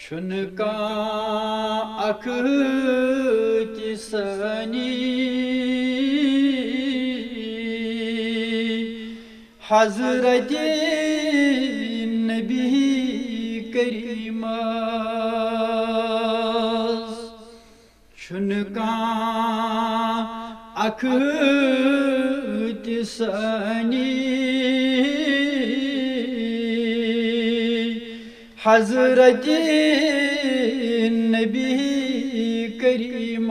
چھُنہٕ کانٛہہ اکھ تہِ سانی حضرت نبی کریٖمس چھُنہٕ کانٛہہ اکھ تہِ سانی حضرت نبی کریٖمس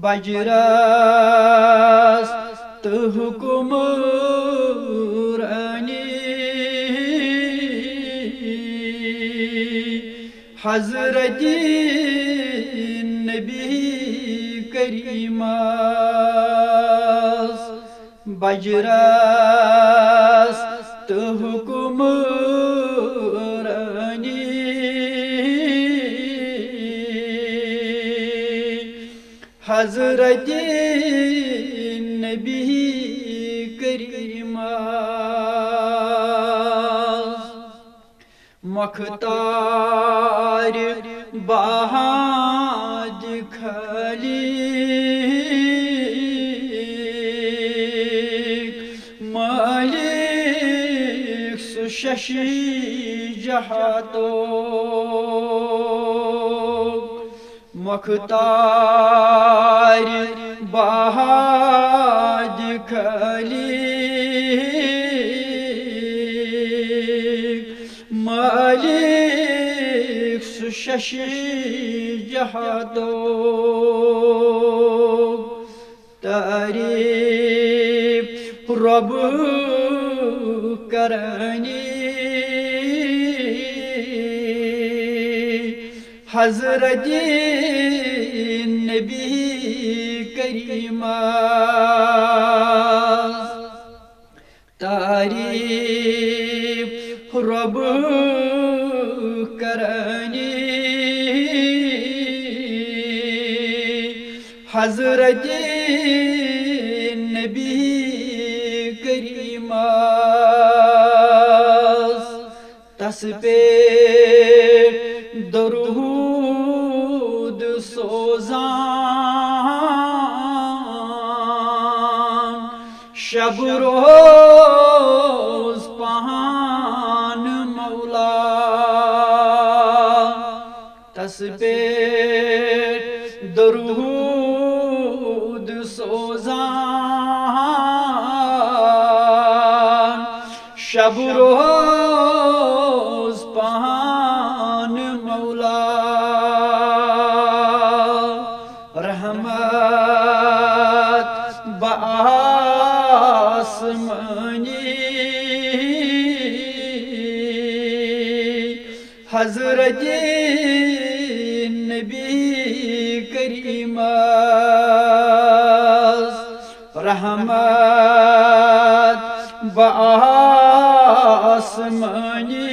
بجرس تہٕ حُکمرانی حضرت نبی کریٖمس بجرس تہٕ حُکمرانی حضرت نبی کریٖمس مۄختار بہاد خلیق مالک سُہ ششی جہاتُک مۄختار بہاد خلیق مالک سُہ ششی جہاتُک تعریٖف رۄب کرانی حضرت نبی کریٖمس تعریٖف رۄب کرانی حضرت نبی کریٖمس تس پٮ۪ٹھ درود سوزان شب روز پہن مولا تس پٮ۪ٹھ درود سوزان شب روز پہن مولا رحمت بآسمانی حضرت نبی کریٖمس رحمت بآسمانی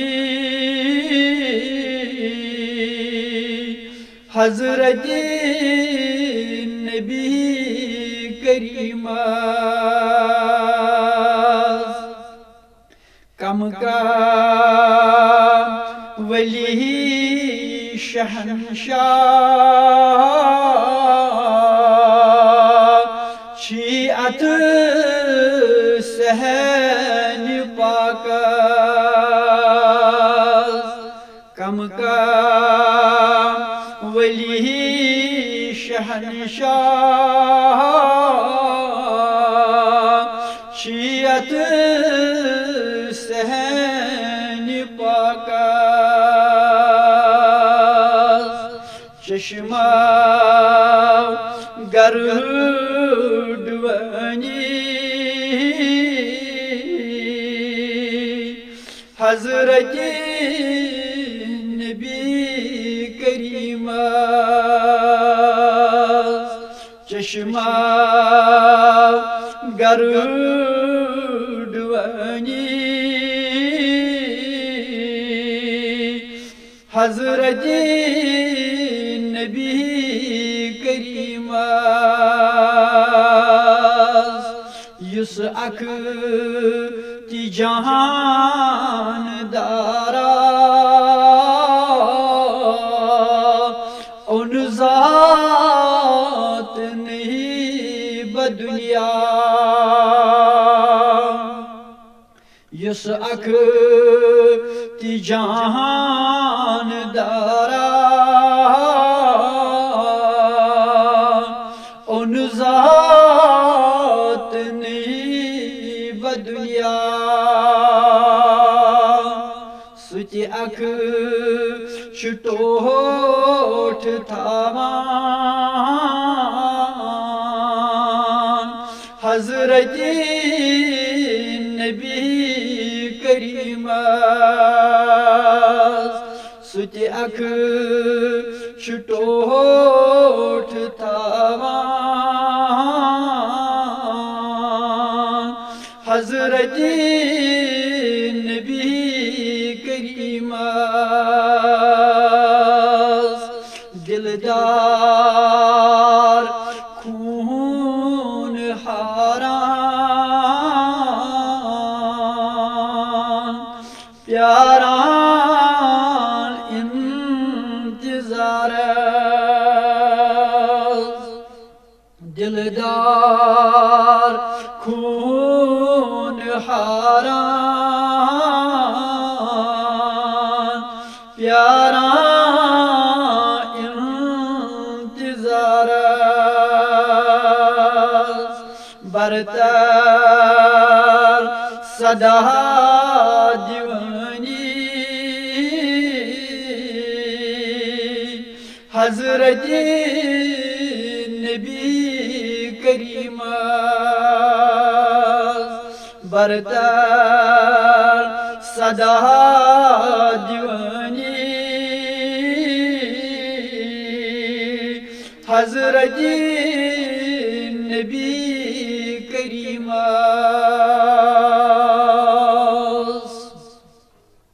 حضرت نبی کریٖمس کم کم ولی شہنشاہ چھی اتھ صحن پاکس کم کم ولی شہنشاہ چھی اتھ صحن پاکس چشمہ گردوانی حضرت نبی کریٖمس چشمہ گردوانی حضرت نبی کریٖمس یُس اکھ تہِ جہاندار اک تی جہان دارا ان ذات نی بدنیا سچ اک شٹوٹ تھاوان حضرت نبی کریم سچ اک شٹوٹ تھاوان حضرت نبی کریم دلدار خون حاران پیاران انتظار دلدار خون حاران پیاران انتظار برتر صدا دیوانی حضرت نبی کریم برتر صدا دیوانی حضرت نبی کریم